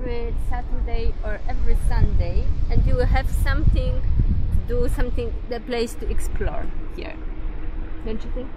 every Saturday or every Sunday, and you will have something to do, the place to explore here. Don't you think?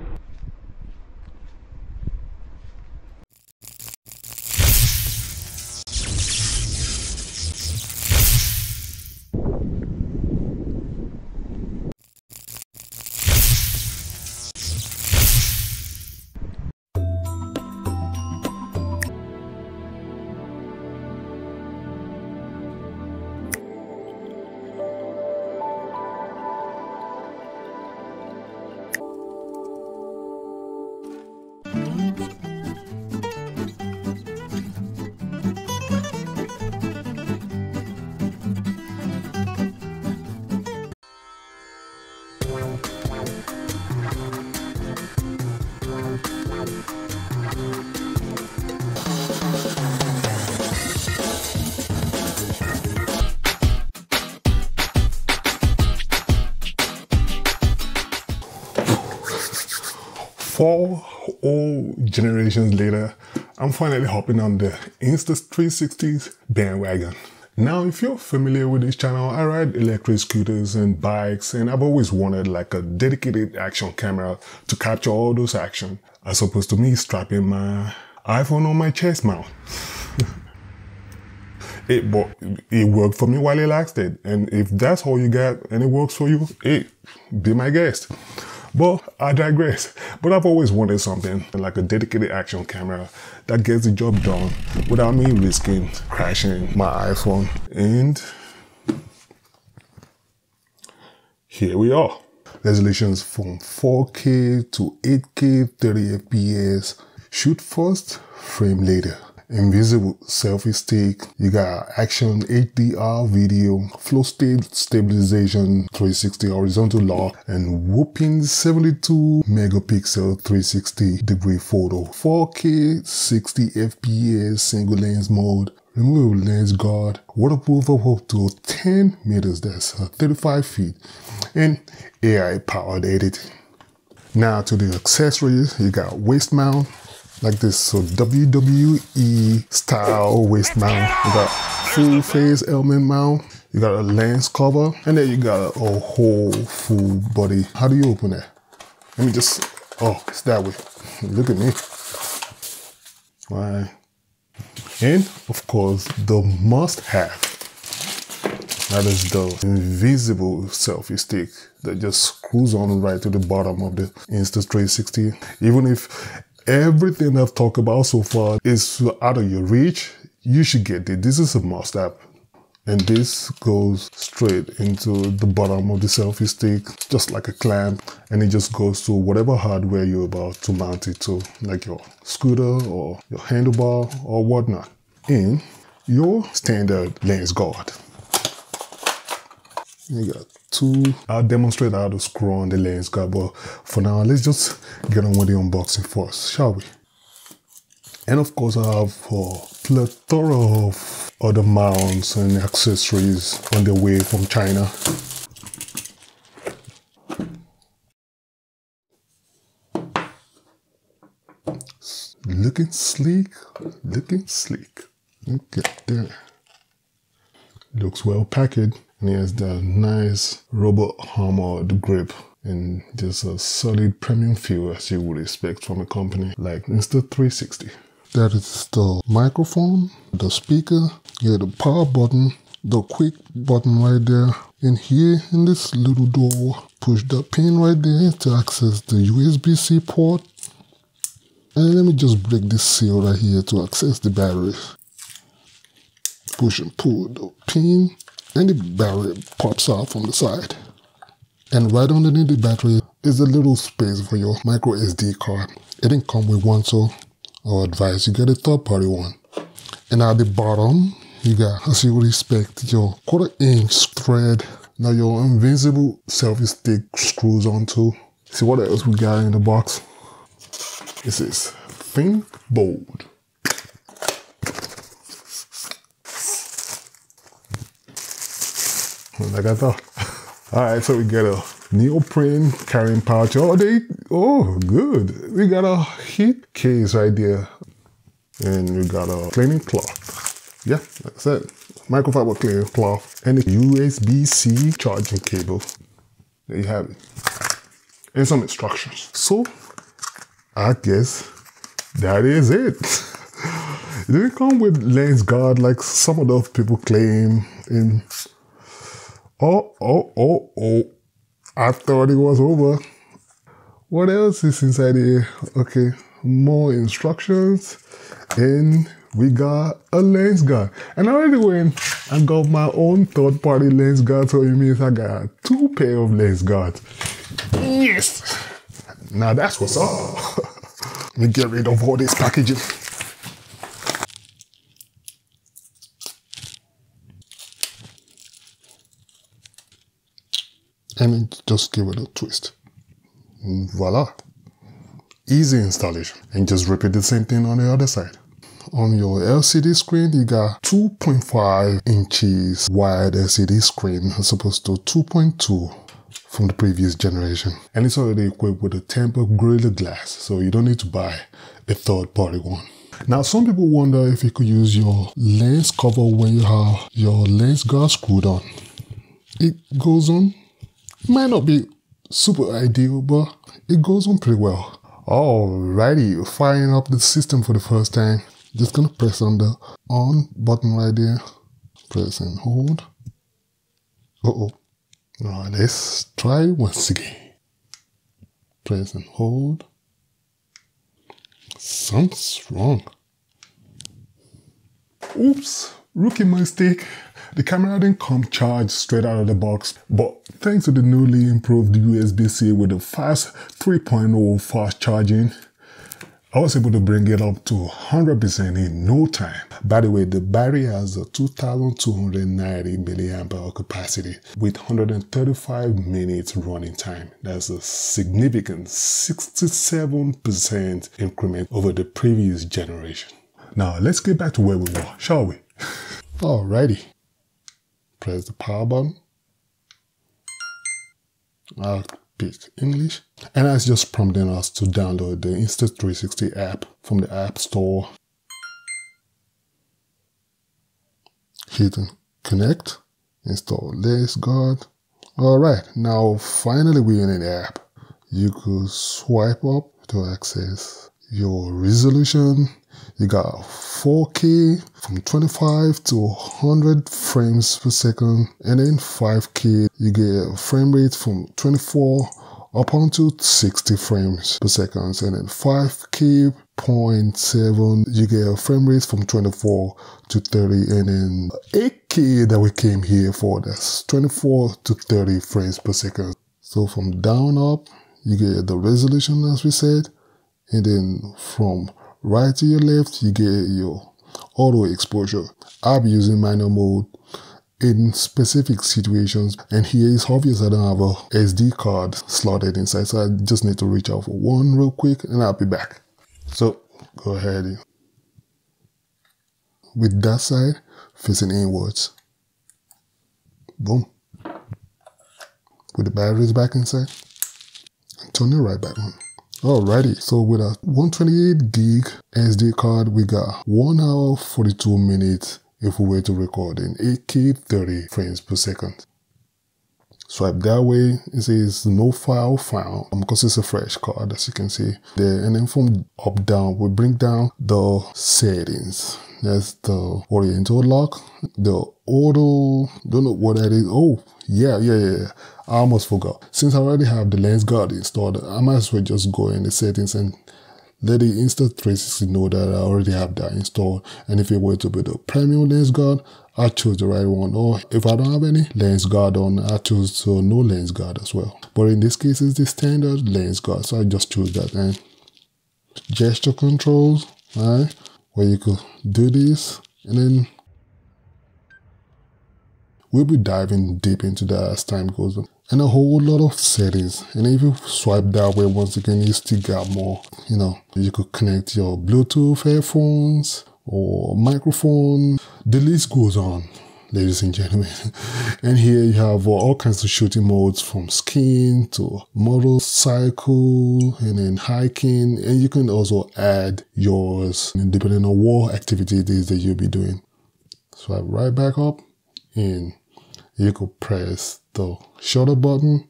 Four old generations later, I'm finally hopping on the Insta 360s bandwagon. Now, if you're familiar with this channel, I ride electric scooters and bikes, and I've always wanted like a dedicated action camera to capture all those action, as opposed to me strapping my iPhone on my chest mount. It worked for me while it lasted, and if that's all you got and it works for you, hey, be my guest. But I digress. But I've always wanted something like a dedicated action camera that gets the job done without me risking crashing my iPhone. And here we are. Resolutions from 4K to 8K, 30 FPS. Shoot first, frame later. Invisible selfie stick. You got action HDR video, flow state stabilization, 360 horizontal lock, and whooping 72 megapixel 360 degree photo. 4K 60 FPS single lens mode. Removable lens guard, waterproof of up to 10 meters, that's 35 feet, and AI powered editing. Now to the accessories, you got waist mount, like this, so WWE style waist mount. You got full face helmet mount, you got a lens cover, and then you got a whole full body. How do you open it? Let me just, oh, it's that way. Look at me. Right. And of course, the must-have, that is the invisible selfie stick that just screws on right to the bottom of the Insta 360. Even if everything I've talked about so far is out of your reach, you should get it. This is a must-have. And this goes straight into the bottom of the selfie stick, just like a clamp, and it just goes to whatever hardware you're about to mount it to, like your scooter or your handlebar or whatnot. And your standard lens guard. You got two. I'll demonstrate how to screw on the lens guard, but for now, let's just get on with the unboxing first, shall we? And of course, I have a plethora of other mounts and accessories on the way from China. Looking sleek, looking sleek. Look at that. Looks well packed, and here's the nice rubber armored grip and just a solid premium feel as you would expect from a company like Insta 360. That is the microphone, the speaker, here the power button, the quick button right there, and here in this little door, push the pin right there to access the USB-C port. And let me just break this seal right here to access the battery. Push and pull the pin, and the battery pops out from the side. And right underneath the battery is a little space for your micro SD card. It didn't come with one, so I would advise you get a third-party one. And at the bottom, you got, as you would expect, your 1/4-inch thread. Now your invisible selfie stick screws onto. See what else we got in the box? This is Think Bold. Like I thought. Alright, so we get a neoprene carrying pouch. Oh, good. We got a heat case right there. And we got a cleaning cloth. Yeah, that's it. Microfiber clear cloth and a USB-C charging cable. There you have it. And some instructions. So, I guess that is it. It didn't come with lens guard like some of those people claim. Oh. I thought it was over. What else is inside here? Okay, more instructions. And we got a lens guard. And I already went and got my own third-party lens guard, so it means I got 2 pair of lens guards. Yes! Now that's what's up. Let me get rid of all this packaging. And then just give it a twist. And voila. Easy installation. And just repeat the same thing on the other side. On your LCD screen, you got 2.5 inches wide LCD screen as opposed to 2.2 from the previous generation. And it's already equipped with a tempered Gorilla Glass, so you don't need to buy a third-party one. Now, some people wonder if you could use your lens cover when you have your lens guard screwed on. It goes on. It might not be super ideal, but it goes on pretty well. Alrighty, firing up the system for the first time. Just gonna press on the on button right there. Press and hold. Now let's try once again. Press and hold. Something's wrong. Oops, rookie mistake. The camera didn't come charged straight out of the box, but thanks to the newly improved USB-C with the fast 3.0 fast charging, I was able to bring it up to 100% in no time. By the way, the battery has a 2290 milliamp hour capacity with 135 minutes running time. That's a significant 67% increment over the previous generation. Now let's get back to where we were, shall we? Alrighty. Press the power button. I'll pick English. And that's just prompting us to download the Insta 360 app from the App Store. Hit connect. Install lens guard. Alright, now finally we're in the app. You could swipe up to access your resolution. You got 4K from 25 to 100 frames per second, and then 5K you get a frame rate from 24 up onto 60 frames per second, and then 5K.7 you get a frame rate from 24 to 30, and then 8K that we came here for, that's 24 to 30 frames per second. So from down up you get the resolution as we said, and then from right to your left, you get your auto exposure. I'll be using manual mode in specific situations. And here it's obvious I don't have a SD card slotted inside, so I just need to reach out for one real quick and I'll be back. So go ahead. With that side facing inwards. Boom. With the batteries back inside. And turn it right back on. Alrighty, so with a 128 gig SD card, we got 1 hour 42 minutes if we were to record in 8K 30 frames per second. Swipe that way, it says no file found because it's a fresh card as you can see there. And then from up down, we bring down the settings. That's the oriental lock, the auto, don't know what that is. Oh, yeah. I almost forgot. Since I already have the lens guard installed, I might as well just go in the settings and let the Insta 360 know that I already have that installed. And if it were to be the premium lens guard, I choose the right one. Or if I don't have any lens guard on, I choose no lens guard as well. But in this case, it's the standard lens guard, so I just choose that. And gesture controls, alright, where you could do this, and then we'll be diving deep into that as time goes on. And a whole lot of settings. And if you swipe that way, once again, you still got more. You know, you could connect your Bluetooth headphones or microphone. The list goes on, ladies and gentlemen. And here you have all kinds of shooting modes, from skiing to motorcycle and then hiking. And you can also add yours depending on what activity it is that you'll be doing. Swipe right back up, and you could press the shutter button,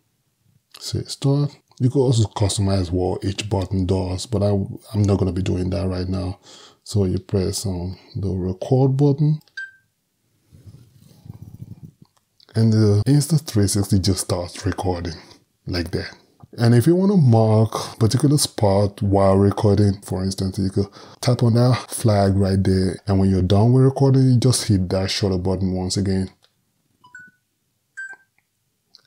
say start. You could also customize what each button does, but I'm not going to be doing that right now. So you press on the record button, and the Insta360 just starts recording like that. And if you want to mark a particular spot while recording, for instance, you could tap on that flag right there, and when you're done with recording, you just hit that shutter button once again.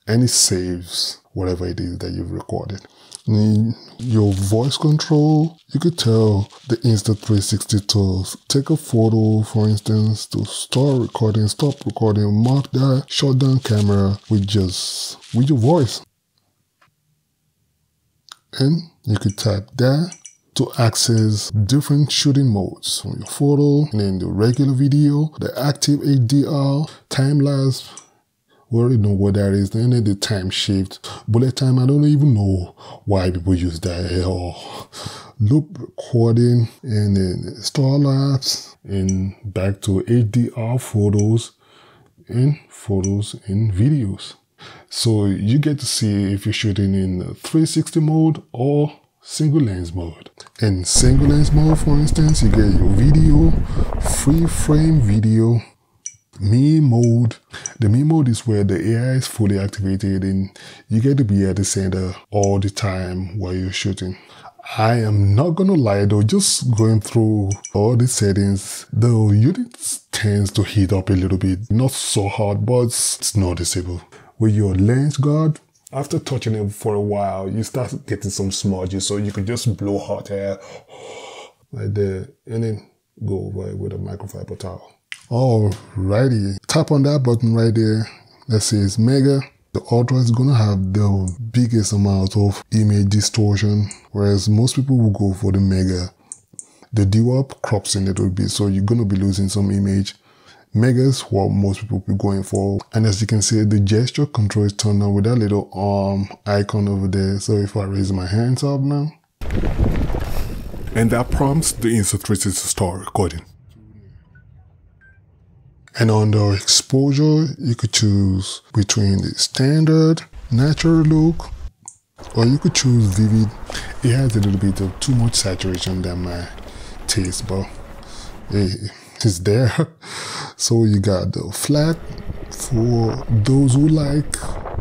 And it saves whatever it is that you've recorded. In your voice control, you could tell the Insta360 to take a photo, for instance, to start recording, stop recording, mark that shutdown camera with your voice. And you could tap that to access different shooting modes from your photo, and then the regular video, the active HDR, time lapse. We already know what that is. And then the time shift, bullet time. I don't even know why people use that, or loop recording, and then star lapse, and back to HDR photos and videos. So you get to see if you're shooting in 360 mode or single lens mode. In single lens mode, for instance, you get your video, free frame video, me mode. The me mode is where the AI is fully activated and you get to be at the center all the time while you're shooting. I am not gonna lie though, just going through all the settings, the unit tends to heat up a little bit. Not so hard, but it's noticeable. With your lens guard, after touching it for a while, you start getting some smudges, so you can just blow hot air right there and then go over it with a microfiber towel. Alrighty, tap on that button right there that says Mega. The Ultra is gonna have the biggest amount of image distortion, whereas most people will go for the Mega. The DWAP crops in a little bit, so you're gonna be losing some image. Mega is what most people will be going for. And as you can see, the gesture control is turned on with that little arm icon over there. So if I raise my hands up now, and that prompts the Insta360 to start recording. And under exposure, you could choose between the standard, natural look, or you could choose vivid. It has a little bit of too much saturation than my taste, but it's there. So you got the flat for those who like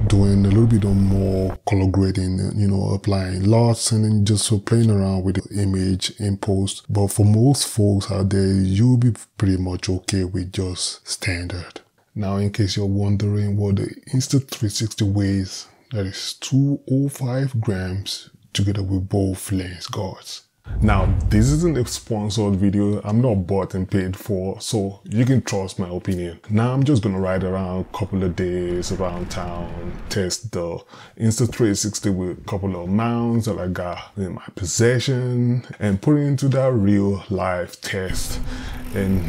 doing a little bit of more color grading, you know, applying lots and then just playing around with the image in post. But for most folks out there, you'll be pretty much okay with just standard. Now, in case you're wondering what the Insta360 weighs, that is 205 grams together with both lens guards. Now, this isn't a sponsored video. I'm not bought and paid for, so you can trust my opinion. Now, I'm just gonna ride around a couple of days around town, test the Insta360 with a couple of mounts that I got in my possession, and put it into that real life test. And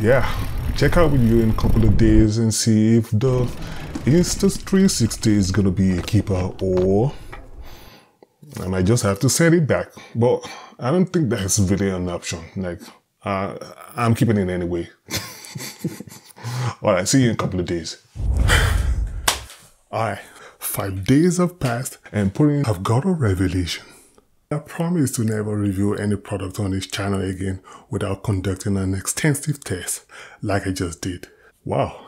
yeah, check out with you in a couple of days and see if the Insta360 is gonna be a keeper or I might just have to send it back, but I don't think that's really an option. Like, I'm keeping it anyway. Alright, see you in a couple of days. Alright, 5 days have passed and I've got a revelation. I promise to never review any product on this channel again without conducting an extensive test like I just did. Wow,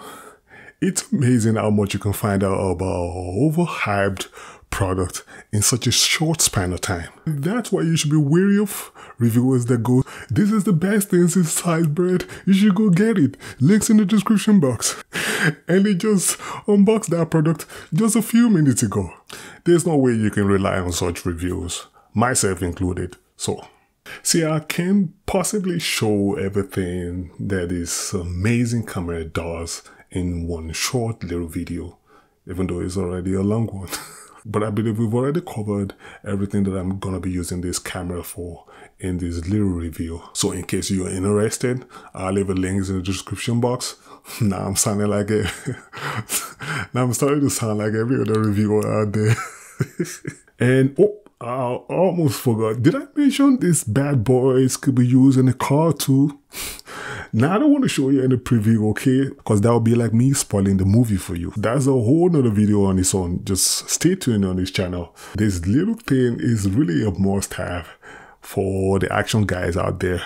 it's amazing how much you can find out about overhyped product in such a short span of time. That's why you should be wary of reviewers that go, "This is the best thing since sliced bread, you should go get it, links in the description box," and they just unboxed that product just a few minutes ago. There's no way you can rely on such reviews, myself included. So see, I can't possibly show everything that this amazing camera does in one short little video, even though it's already a long one. But I believe we've already covered everything that I'm gonna be using this camera for in this little review. So in case you're interested, I'll leave a link in the description box. Now I'm sounding like now I'm starting to sound like every other reviewer out there. And I almost forgot. Did I mention these bad boys could be used in a car too? Now, I don't want to show you any preview, okay? Because that would be like me spoiling the movie for you. That's a whole nother video on its own. Just stay tuned on this channel. This little thing is really a must-have for the action guys out there.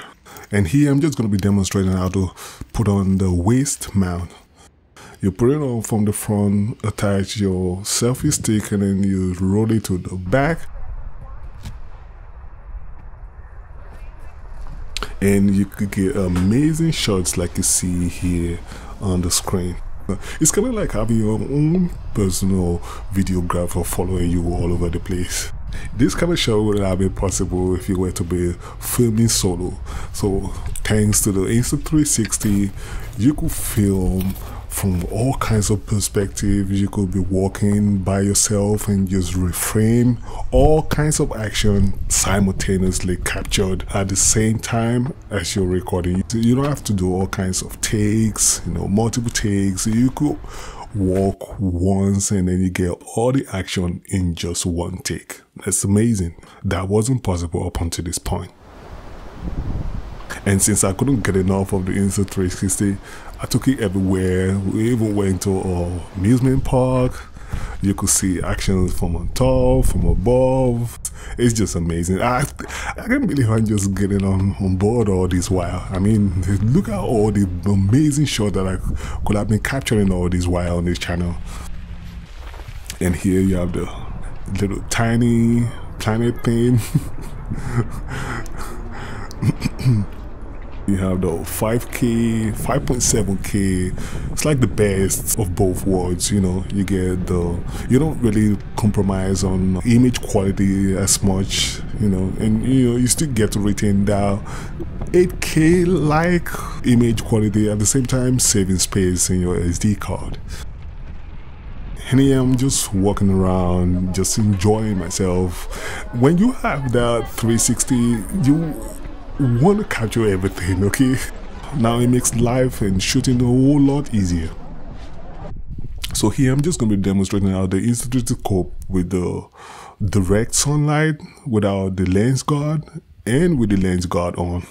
And here I'm just going to be demonstrating how to put on the waist mount. You put it on from the front, attach your selfie stick, and then you roll it to the back. And you could get amazing shots like you see here on the screen. It's kind of like having your own personal videographer following you all over the place. This kind of show would have been possible if you were to be filming solo. So thanks to the Insta360, you could film from all kinds of perspectives. You could be walking by yourself and just reframe all kinds of action simultaneously captured at the same time as you're recording. You don't have to do all kinds of takes, multiple takes. You could walk once and then you get all the action in just one take. That's amazing. That wasn't possible up until this point. And since I couldn't get enough of the Insta360, I took it everywhere. We even went to an amusement park. You could see actions from on top, from above. It's just amazing. I can't believe I'm just getting on board all this while. I mean, look at all the amazing shots that I could have been capturing all this while on this channel. And here you have the little tiny planet thing. You have the 5K, 5.7K. It's like the best of both worlds, you get you don't really compromise on image quality as much, and you still get to retain that 8K like image quality at the same time saving space in your SD card. And here I'm just walking around, just enjoying myself. When you have that 360, you want to capture everything, okay? Now it makes life and shooting a whole lot easier. So here I'm just going to be demonstrating how the Insta360 cope with the direct sunlight without the lens guard and with the lens guard on.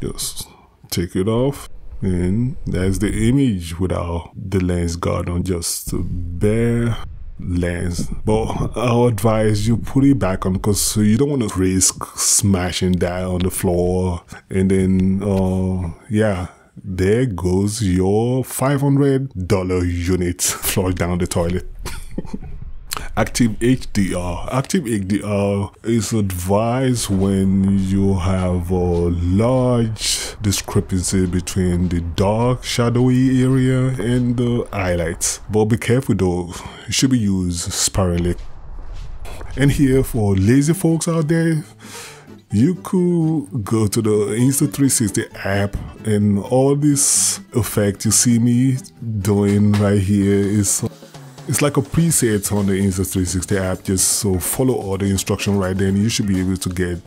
Just take it off, and that's the image without the lens guard on, just bare lens. But I'll advise you put it back on because you don't want to risk smashing that on the floor, and then yeah, there goes your $500 unit flushed down the toilet. Active HDR. Active HDR is advised when you have a large discrepancy between the dark, shadowy area and the highlights. But be careful though, it should be used sparingly. And here for lazy folks out there, you could go to the Insta360 app, and all this effect you see me doing right here is it's like a preset on the Insta360 app. Just so follow all the instructions right there and you should be able to get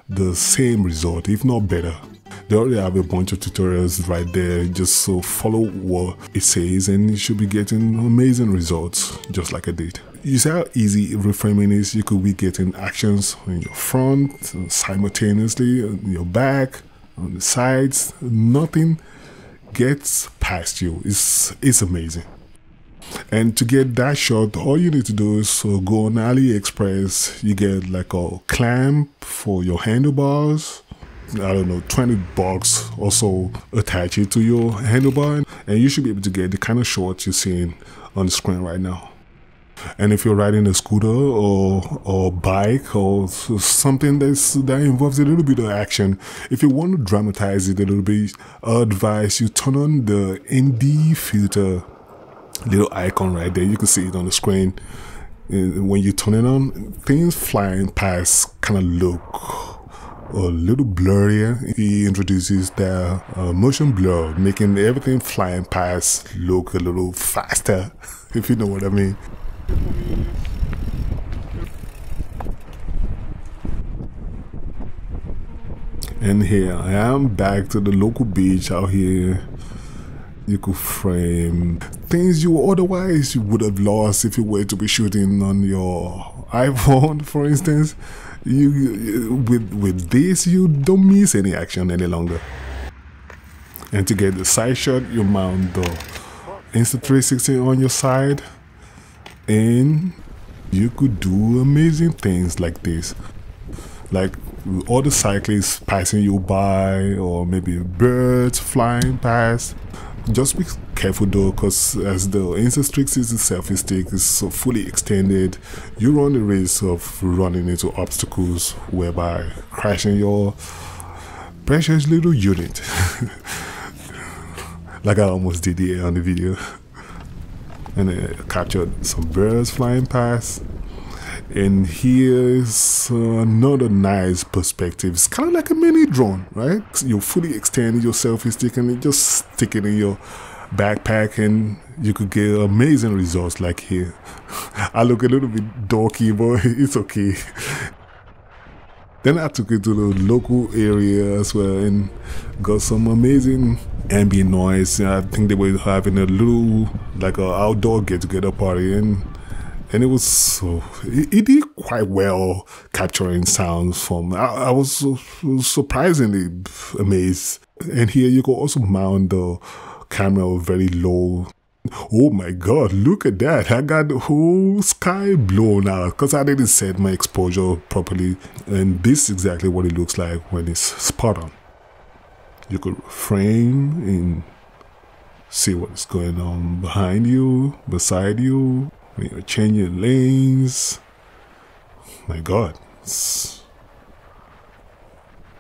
the same result, if not better. They already have a bunch of tutorials right there, just so follow what it says and you should be getting amazing results just like I did. You see how easy reframing is? You could be getting actions on your front, simultaneously, on your back, on the sides. Nothing gets past you. It's amazing. And to get that shot, all you need to do is go on AliExpress. You get like a clamp for your handlebars. I don't know, $20 or so. Attach it to your handlebar and you should be able to get the kind of shots you're seeing on the screen right now. And if you're riding a scooter or bike or something that involves a little bit of action, if you want to dramatize it a little bit, I advise you turn on the ND filter little icon right there. You can see it on the screen. When you turn it on, things flying past kind of look a little blurrier. He introduces the motion blur, making everything flying past look a little faster, if you know what I mean. And here I am back to the local beach out here. You could frame things you otherwise would have lost if you were to be shooting on your iPhone, for instance. With this, you don't miss any action any longer. And to get the side shot, you mount the Insta360 on your side, and you could do amazing things like this. Like all the cyclists passing you by, or maybe birds flying past. Just be careful though, because as the Insta360 selfie stick is so fully extended, you run the risk of running into obstacles, whereby crashing your precious little unit. Like I almost did here on the video. And I captured some birds flying past. And here's another nice perspective. It's kind of like a mini drone, right? You fully extend your selfie stick and you just stick it in your backpack, and you could get amazing results like here. I look a little bit dorky, but it's okay. Then I took it to the local area as well and got some amazing ambient noise. I think they were having a little, like an outdoor get-together party, and it was so, it did quite well capturing sounds from, I was surprisingly amazed. And here you can also mount the camera very low. Oh my god, look at that. I got the whole sky blown out because I didn't set my exposure properly. And this is exactly what it looks like when it's spot on. You could frame and see what's going on behind you, beside you, when you're changing lanes. My god.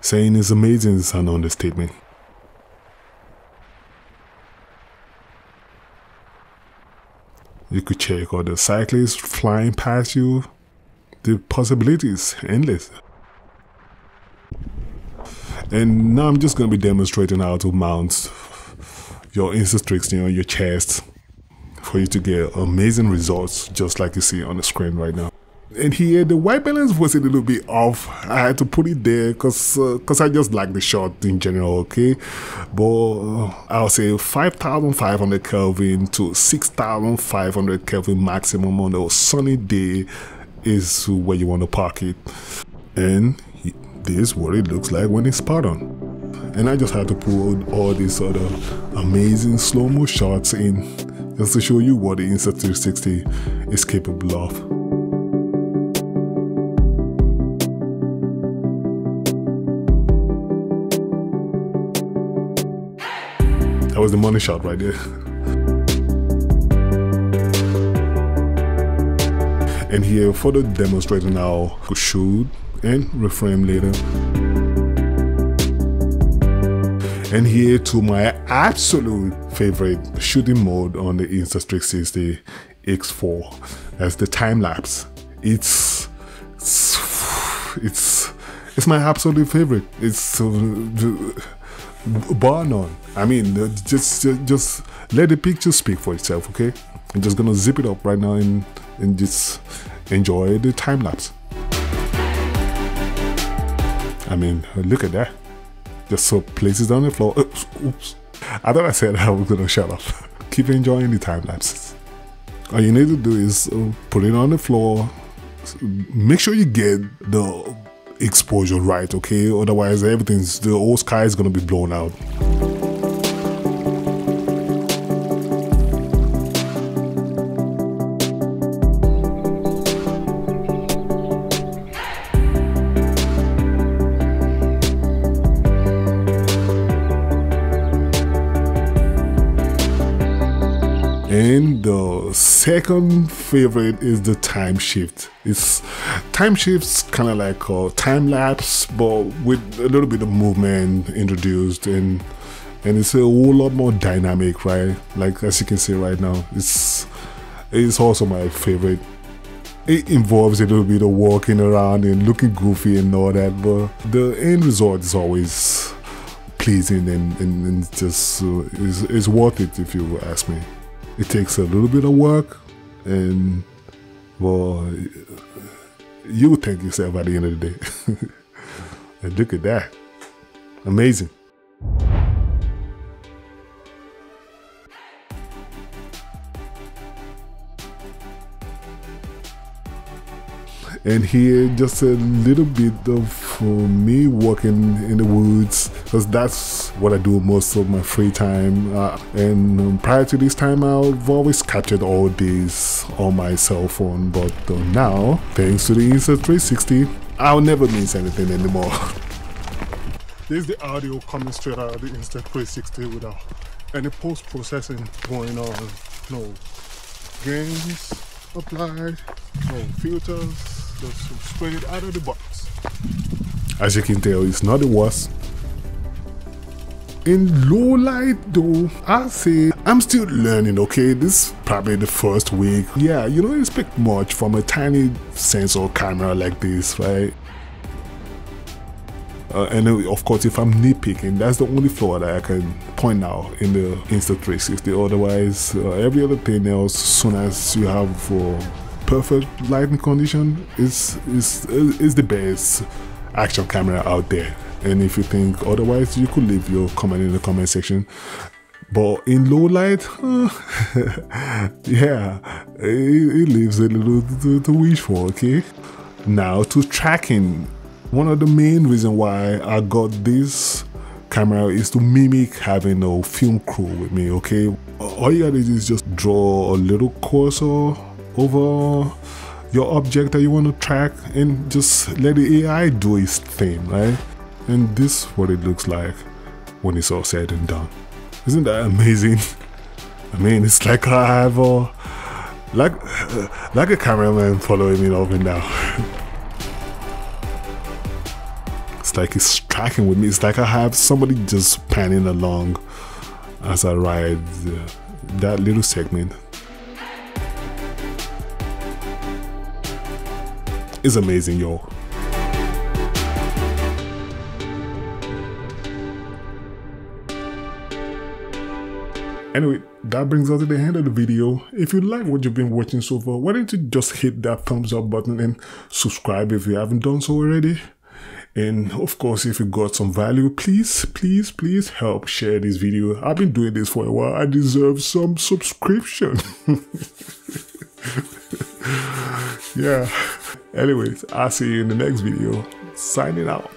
Saying it's amazing is an understatement. You could check all the cyclists flying past you. The possibilities endless. And now I'm just going to be demonstrating how to mount your Insta360 on your chest for you to get amazing results, just like you see on the screen right now. And here the white balance was a little bit off. I had to put it there because I just like the shot in general, okay? But I'll say 5,500 Kelvin to 6,500 Kelvin maximum on a sunny day is where you want to park it. And this is what it looks like when it's spot on. And I just had to put all these other amazing slow-mo shots in just to show you what the Insta360 is capable of. That was the money shot right there. And here, further demonstrating how to shoot and reframe later. And here to my absolute favorite shooting mode on the Insta360 X4. That's the time lapse. It's my absolute favorite. It's bar none. I mean, just let the picture speak for itself, okay? I'm just gonna zip it up right now and just enjoy the time lapse. I mean, look at that. Just so places on the floor. Oops. I thought I said I was gonna shut up. Keep enjoying the time lapses. All you need to do is put it on the floor. Make sure you get the exposure right, okay? Otherwise the whole sky is gonna be blown out. And the second favorite is the time shift. Time shifts kind of like a time lapse, but with a little bit of movement introduced, and it's a whole lot more dynamic, right? Like as you can see right now, it's also my favorite. It involves a little bit of walking around and looking goofy and all that, but the end result is always pleasing and just is worth it if you ask me. It takes a little bit of work, and well, you thank yourself at the end of the day. And look at that. Amazing. And here, just a little bit of me walking in the woods, because that's what I do most of my free time. And prior to this time, I've always captured all this on my cell phone. But now, thanks to the Insta360, I'll never miss anything anymore. This is the audio coming straight out of the Insta360 without any post-processing going on. No gains applied, no filters, just straight out of the box. As you can tell, it's not the worst. In low light though, I say I'm still learning, okay? This is probably the first week. Yeah, you don't expect much from a tiny sensor camera like this, right? And of course, if I'm nitpicking, that's the only flaw that I can point out in the Insta360. Otherwise, every other thing else, as soon as you have perfect lighting condition, is the best action camera out there. And if you think otherwise, you could leave your comment in the comment section. But in low light, yeah, it leaves a little to wish for, okay? Now to tracking. One of the main reasons why I got this camera is to mimic having a film crew with me, okay? All you gotta do is just draw a little cursor over your object that you want to track and just let the AI do its thing, right? And this is what it looks like when it's all said and done. Isn't that amazing? I mean, it's like I have like a cameraman following me up and down. It's like it's tracking with me. It's like I have somebody just panning along as I ride that little segment. It's amazing, yo. Anyway, that brings us to the end of the video. If you like what you've been watching so far, why don't you just hit that thumbs up button and subscribe if you haven't done so already. And of course, if you got some value, please help share this video. I've been doing this for a while. I deserve some subscription. Yeah. Anyways, I'll see you in the next video. Signing out.